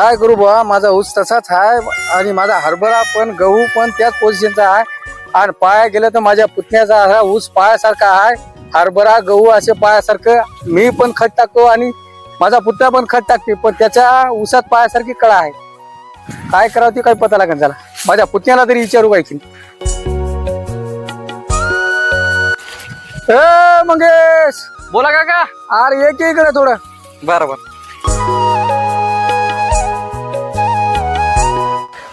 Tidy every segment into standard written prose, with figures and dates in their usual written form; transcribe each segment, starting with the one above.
काय करू बा, माझा ऊस तसाच आहे आणि माझा हरभरा पण गहू पण त्याच पोझिशनचा आहे. आणि पाया गेलं तर माझ्या पुतण्याचा हा ऊस पायासारखा आहे. हरभरा गहू असे पायासारखं मी पण खत टाकतो आणि माझा पुतण्या पण खत टाकते, पण त्याच्या ऊसात पायासारखी कळा आहे. काय करावं ते काही पता लागेल त्याला. माझ्या पुतण्याला तरी विचारू काय की. मंगेश, बोला काका. अरे ये की इकडे थोडं. बरोबर.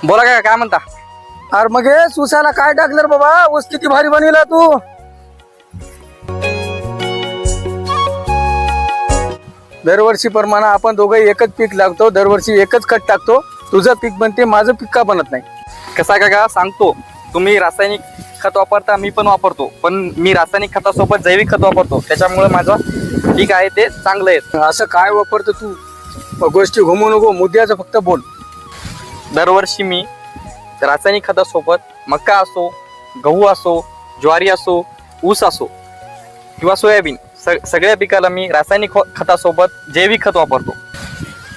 बोला काका, काय म्हणता? अरे मंगेश, ऊसाला काय टाकलं रे बाबा? ऊस किती भारी बनविला तू. दरवर्षी प्रमाणे आपण दोघं एकच पीक लागतो, दरवर्षी एकच खत टाकतो. तुझं पीक बनते, माझं पीक का बनत नाही? कसा काका सांगतो, तुम्ही रासायनिक खत वापरता, मी पण वापरतो, पण मी रासायनिक खतासोबत जैविक खत वापरतो, त्याच्यामुळे माझं पीक आहे ते चांगलं आहे. असं काय वापरतो तू? गोष्टी घुमू नको, मुद्द्याचं फक्त बोल. दरवर्षी मी रासायनिक खतासोबत मका असो, गहू असो, ज्वारी असो, ऊस असो किंवा सोयाबीन, सगळ्या पिकाला मी रासायनिक खतासोबत जैविक खत वापरतो.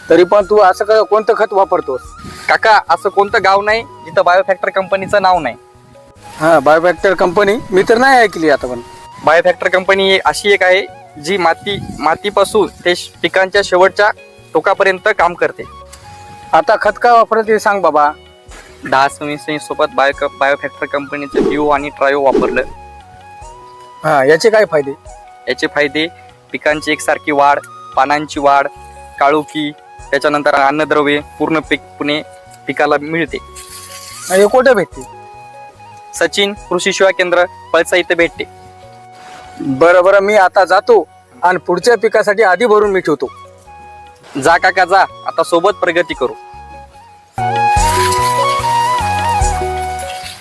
तरी पण तू असं कोणतं खत वापरतोस? काका, असं कोणतं गाव नाही जिथं बायोफॅक्टर कंपनीचं नाव नाही. हा, बायोफॅक्टर कंपनी मी तर नाही ऐकली आता. पण बायोफॅक्टर कंपनी अशी एक आहे जी मातीपासून ते पिकांच्या शेवटच्या टोकापर्यंत काम करते. आता खत काय वापरत ते सांग बाबा. 10-20 सोबत बायोफॅक्टर कंपनीचं डिओ आणि ट्रायो वापरलं. हा, याचे काय फायदे? याचे फायदे: पिकांची एकसारखी वाढ, पानांची वाढ, काळोखी, त्याच्यानंतर अन्नद्रव्ये पूर्णपणे पिकाला मिळते. हे कुठे भेटते? सचिन कृषी सेवा केंद्र, पळसा इथे भेटते. बरं, मी आता जातो आणि पुढच्या पिकासाठी आधी भरून मी ठेवतो. जा काका जा, आता सोबत प्रगती करू.